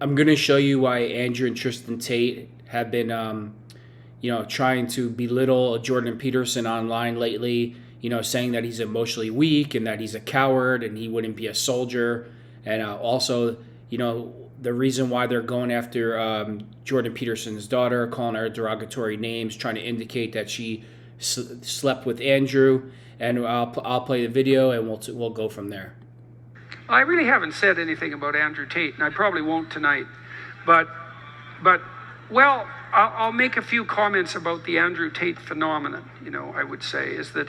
I'm going to show you why Andrew and Tristan Tate have been, trying to belittle Jordan Peterson online lately, saying that he's emotionally weak and that he's a coward and he wouldn't be a soldier. And also, the reason why they're going after Jordan Peterson's daughter, calling her derogatory names, trying to indicate that she slept with Andrew. And I'll play the video and we'll go from there. I really haven't said anything about Andrew Tate, and I probably won't tonight. But well, I'll make a few comments about the Andrew Tate phenomenon. I would say is that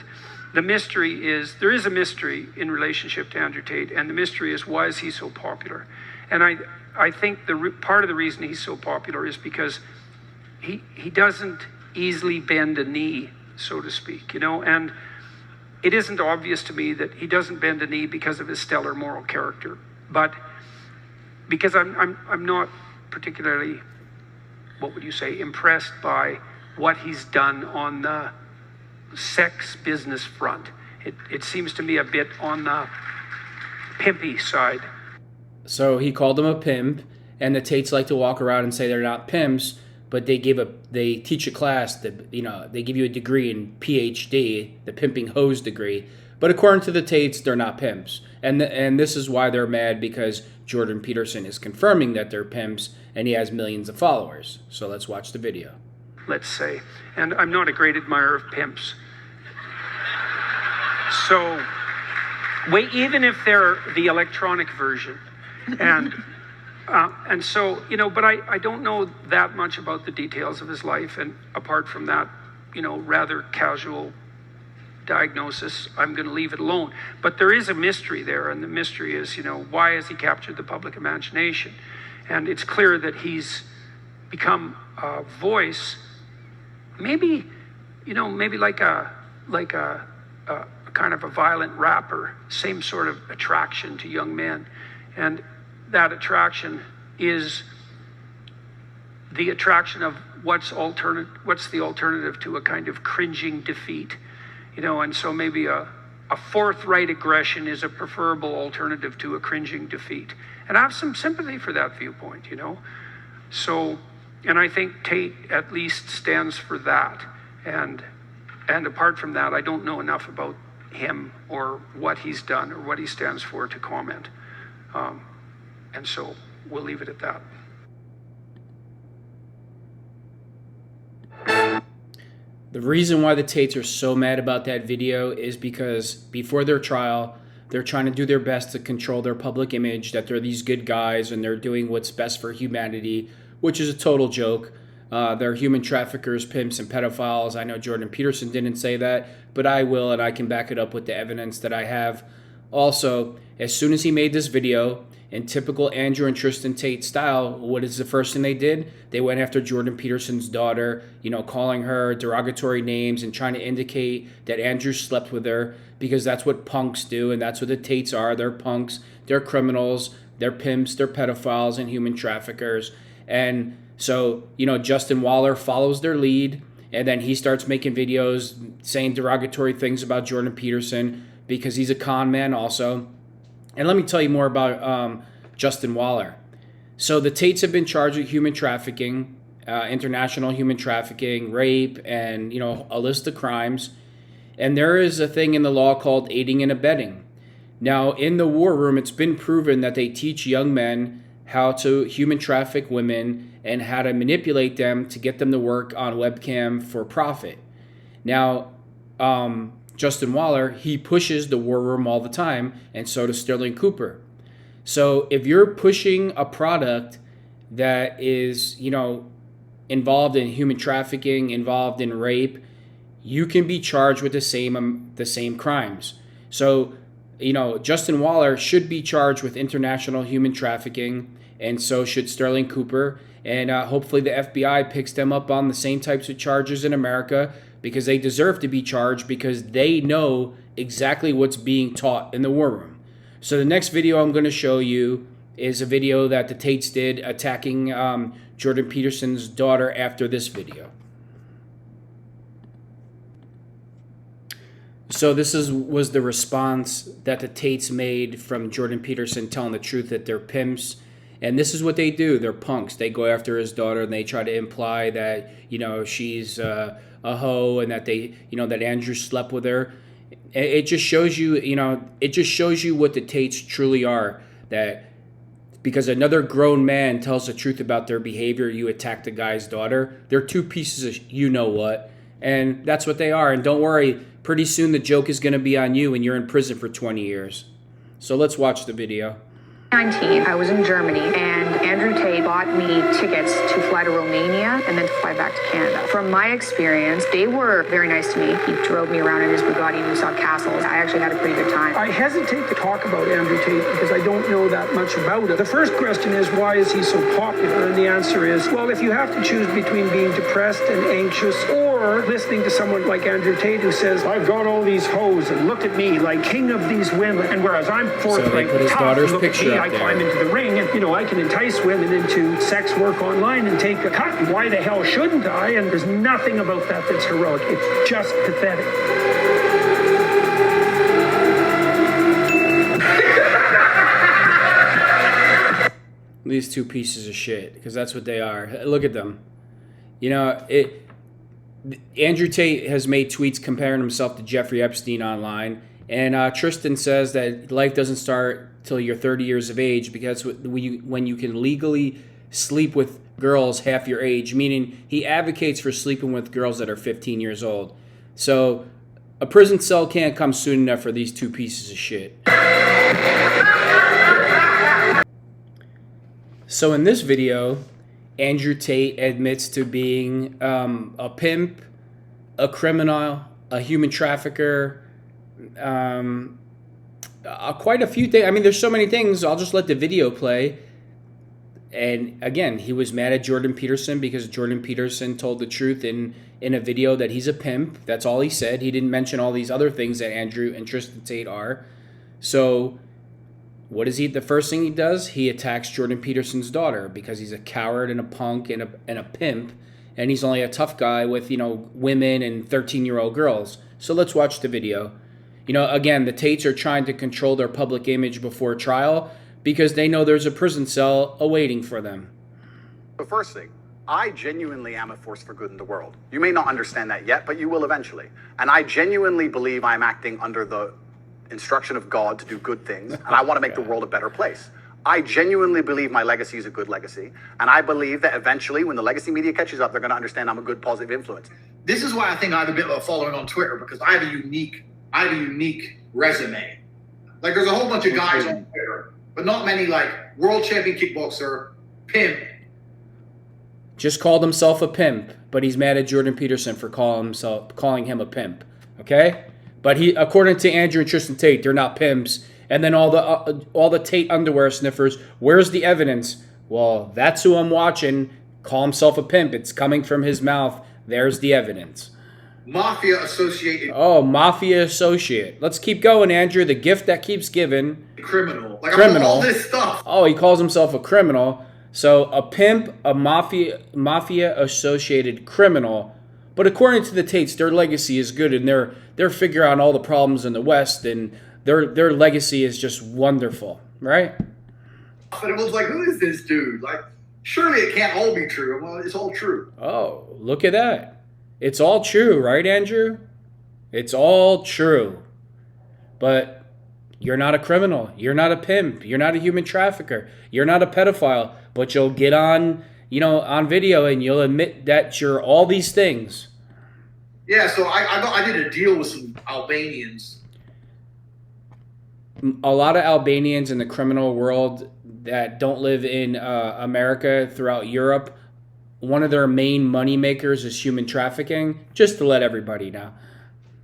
there is a mystery in relationship to Andrew Tate, and the mystery is, why is he so popular? And I think part of the reason he's so popular is because he doesn't easily bend a knee, so to speak, and it isn't obvious to me that he doesn't bend a knee because of his stellar moral character, but because I'm not particularly, what would you say, impressed by what he's done on the sex business front. It seems to me a bit on the pimpy side. So he called them a pimp, and the Tates like to walk around and say they're not pimps, but they teach a class that, they give you a degree in PhD, the pimping hose degree. But according to the Tates, they're not pimps. And this is why they're mad, because Jordan Peterson is confirming that they're pimps and he has millions of followers. So let's watch the video. Let's say, and I'm not a great admirer of pimps. So, even if they're the electronic version, and so, but I don't know that much about the details of his life, and apart from that, rather casual diagnosis, I'm going to leave it alone. But there is a mystery there, and the mystery is, why has he captured the public imagination? And it's clear that he's become a voice, maybe like a kind of a violent rapper, same sort of attraction to young men. And that attraction is the attraction of what's the alternative to a kind of cringing defeat, and so maybe a forthright aggression is a preferable alternative to a cringing defeat. And I have some sympathy for that viewpoint, So, and I think Tate at least stands for that. And apart from that, I don't know enough about him or what he's done or what he stands for to comment. And so we'll leave it at that. The reason why the Tates are so mad about that video is because before their trial, they're trying to do their best to control their public image, that they're these good guys and they're doing what's best for humanity, which is a total joke. They're human traffickers, pimps, and pedophiles. I know Jordan Peterson didn't say that, but I will, and I can back it up with the evidence that I have. Also, as soon as he made this video, in typical Andrew and Tristan Tate style, what is the first thing they did? They went after Jordan Peterson's daughter, calling her derogatory names and trying to indicate that Andrew slept with her, because that's what punks do, and that's what the Tates are. They're punks, they're criminals, they're pimps, they're pedophiles, and human traffickers. And so, Justin Waller follows their lead, and then he starts making videos saying derogatory things about Jordan Peterson because he's a con man also. And let me tell you more about Justin Waller. So the Tates have been charged with human trafficking, international human trafficking, rape, and a list of crimes. And there is a thing in the law called aiding and abetting. Now, in the war room, it's been proven that they teach young men how to human traffic women and how to manipulate them to get them to work on webcam for profit. Now, Justin Waller, he pushes the war room all the time, and so does Sterling Cooper. So if you're pushing a product that is, involved in human trafficking, involved in rape, you can be charged with the same crimes. So, Justin Waller should be charged with international human trafficking, and so should Sterling Cooper. And hopefully the FBI picks them up on the same types of charges in America, because they deserve to be charged, because they know exactly what's being taught in the war room. So the next video I'm going to show you is a video that the Tates did attacking Jordan Peterson's daughter after this video. So this was the response that the Tates made from Jordan Peterson telling the truth that they're pimps And this is what they do. They're punks. They go after his daughter and they try to imply that, she's a hoe and that that Andrew slept with her. It just shows you, what the Tates truly are. That because another grown man tells the truth about their behavior, you attack the guy's daughter. They're two pieces of you-know-what. And that's what they are. And don't worry, pretty soon the joke is going to be on you and you're in prison for 20 years. So let's watch the video. 19, I was in Germany, and Andrew Tate bought me tickets to fly to Romania and then to fly back to Canada. From my experience, they were very nice to me. He drove me around in his Bugatti and we saw castles. I actually had a pretty good time. I hesitate to talk about Andrew Tate because I don't know that much about it. The first question is, why is he so popular? And the answer is, well, if you have to choose between being depressed and anxious or listening to someone like Andrew Tate who says, I've got all these hoes and look at me like king of these women, and whereas I'm forthright, put his daughter's picture up I there. climb into the ring and, I can entice women into sex work online and take a cut. Why the hell shouldn't I? And there's nothing about that that's heroic. It's just pathetic. These two pieces of shit, because that's what they are. Look at them. Andrew Tate has made tweets comparing himself to Jeffrey Epstein online. And Tristan says that life doesn't start till you're 30 years of age because when you can legally sleep with girls half your age, meaning he advocates for sleeping with girls that are 15 years old. So a prison cell can't come soon enough for these two pieces of shit. So in this video, Andrew Tate admits to being a pimp, a criminal, a human trafficker, quite a few things. I mean, there's so many things. I'll just let the video play. And again, he was mad at Jordan Peterson because Jordan Peterson told the truth in a video that he's a pimp. That's all he said. He didn't mention all these other things that Andrew and Tristan Tate are. So what is he? The first thing he does, he attacks Jordan Peterson's daughter because he's a coward and a punk and a pimp. And he's only a tough guy with, women and 13-year-old girls. So let's watch the video. Again, the Tates are trying to control their public image before trial because they know there's a prison cell awaiting for them. The first thing, I genuinely am a force for good in the world. You may not understand that yet, but you will eventually. And I genuinely believe I'm acting under the instruction of God to do good things, and I want to make the world a better place. I genuinely believe my legacy is a good legacy, and I believe that eventually, when the legacy media catches up, they're going to understand I'm a good, positive influence. This is why I think I have a bit of a following on Twitter, because I have a unique resume. Like, there's a whole bunch of guys on Twitter, but not many, like world champion kickboxer, pimp. Just called himself a pimp, but he's mad at Jordan Peterson for calling him a pimp. Okay, but according to Andrew and Tristan Tate, they're not pimps. And then all the Tate underwear sniffers, where's the evidence? Well, that's who I'm watching. Call himself a pimp. It's coming from his mouth. There's the evidence. Mafia associated. Oh, mafia associate. Let's keep going, Andrew. The gift that keeps giving. Criminal. Like, criminal. all this stuff. Oh, he calls himself a criminal. So a pimp, a mafia associated criminal. But according to the Tates, their legacy is good, and they're figuring out all the problems in the West, and their legacy is just wonderful, right? But it was like, who is this dude? Like, surely it can't all be true. Well, it's all true. Oh, look at that. It's all true, right, Andrew? It's all true. But you're not a criminal. You're not a pimp. You're not a human trafficker. You're not a pedophile. But you'll get on video and you'll admit that you're all these things. Yeah, so I did a deal with some Albanians. A lot of Albanians in the criminal world that don't live in America, throughout Europe, one of their main money makers is human trafficking, just to let everybody know.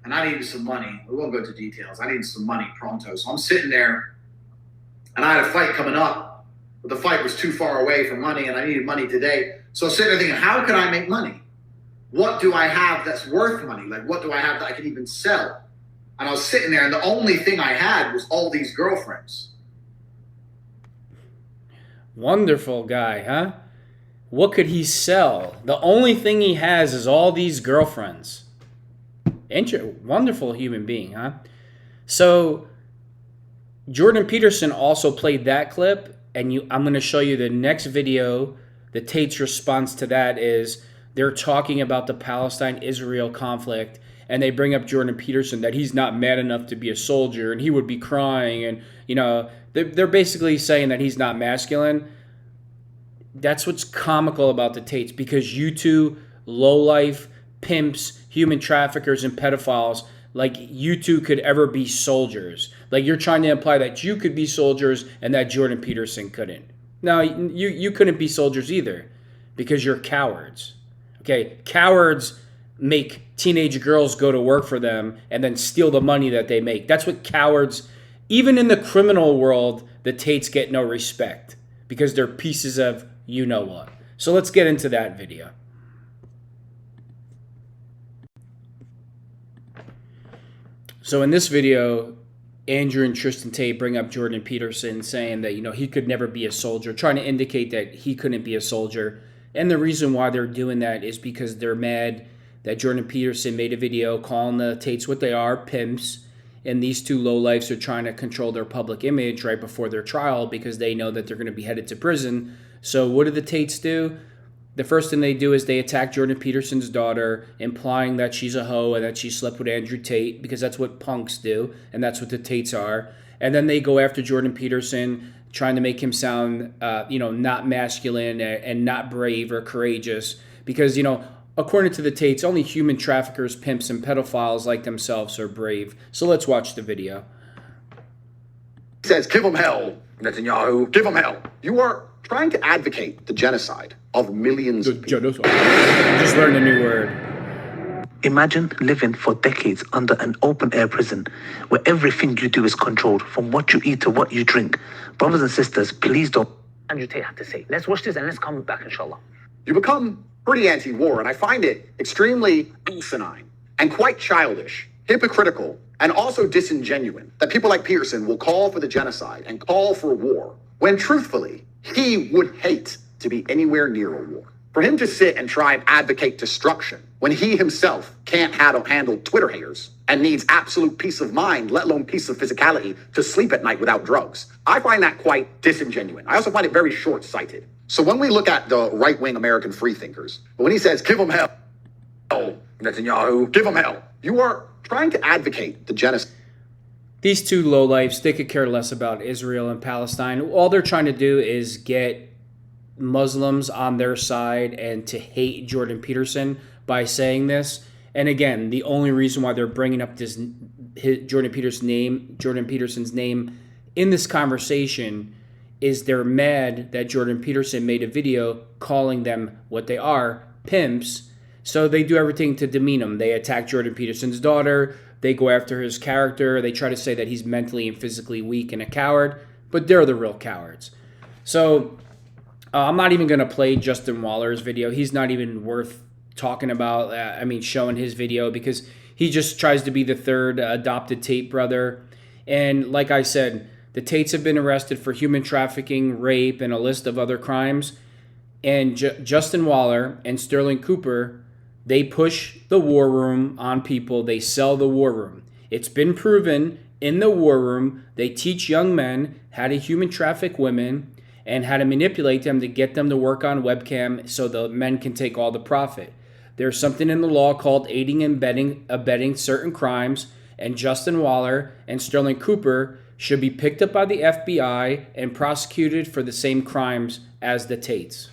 And I needed some money. We won't go into details. I needed some money pronto. So I'm sitting there, and I had a fight coming up, but the fight was too far away for money, and I needed money today. So I was sitting there thinking, how can I make money? What do I have that's worth money? Like, what do I have that I can even sell? And I was sitting there, and the only thing I had was all these girlfriends. Wonderful guy, huh? What could he sell? The only thing he has is all these girlfriends. Wonderful human being, huh? So Jordan Peterson also played that clip And I'm going to show you the next video. The Tate's response to that is they're talking about the Palestine-Israel conflict, and they bring up Jordan Peterson, that he's not mad enough to be a soldier, and he would be crying. And, you know, they're basically saying that he's not masculine. That's what's comical about the Tates, because you two lowlife pimps, human traffickers, and pedophiles, like you two could ever be soldiers. Like you're trying to imply that you could be soldiers and that Jordan Peterson couldn't. No, you couldn't be soldiers either, because you're cowards. Okay, cowards make teenage girls go to work for them and then steal the money that they make. That's what cowards, even in the criminal world, the Tates get no respect because they're pieces of you-know-what. So let's get into that video. So in this video, Andrew and Tristan Tate bring up Jordan Peterson, saying that, you know, he could never be a soldier, trying to indicate that he couldn't be a soldier. And the reason why they're doing that is because they're mad that Jordan Peterson made a video calling the Tates what they are, pimps, and these two lowlifes are trying to control their public image right before their trial because they know that they're going to be headed to prison. So what do the Tates do? The first thing they do is they attack Jordan Peterson's daughter, implying that she's a hoe and that she slept with Andrew Tate, because that's what punks do, and that's what the Tates are. And then they go after Jordan Peterson, trying to make him sound, not masculine and not brave or courageous, because, according to the Tates, only human traffickers, pimps, and pedophiles like themselves are brave. So let's watch the video. He says, give them hell, Netanyahu. Give them hell. You are trying to advocate the genocide of millions of people. Genocide. Just learned a new word. Imagine living for decades under an open-air prison where everything you do is controlled, from what you eat to what you drink. Brothers and sisters, please don't. Andrew Tate had to say, let's watch this and let's come back, inshallah. You become pretty anti-war, and I find it extremely asinine and quite childish, hypocritical, and also disingenuous that people like Peterson will call for the genocide and call for war when, truthfully, he would hate to be anywhere near a war. For him to sit and try and advocate destruction when he himself can't handle Twitter haters and needs absolute peace of mind, let alone peace of physicality, to sleep at night without drugs, I find that quite disingenuous. I also find it very short-sighted. So when we look at the right-wing American freethinkers, when he says, give them hell, Netanyahu, give them hell, you are trying to advocate the genocide. These two lowlifes, they could care less about Israel and Palestine. All they're trying to do is get Muslims on their side and to hate Jordan Peterson by saying this. And again, the only reason why they're bringing up Jordan Peterson's name in this conversation is they're mad that Jordan Peterson made a video calling them what they are, pimps. So they do everything to demean him. They attack Jordan Peterson's daughter. They go after his character. They try to say that he's mentally and physically weak and a coward, but they're the real cowards. So I'm not even going to play Justin Waller's video. He's not even worth talking about, showing his video, because he just tries to be the third adopted Tate brother. And like I said, the Tates have been arrested for human trafficking, rape, and a list of other crimes. And Justin Waller and Sterling Cooper, they push the war room on people. They sell the war room. It's been proven in the war room, they teach young men how to human traffic women and how to manipulate them to get them to work on webcam so the men can take all the profit. There's something in the law called aiding and abetting certain crimes, and Justin Waller and Sterling Cooper should be picked up by the FBI and prosecuted for the same crimes as the Tates.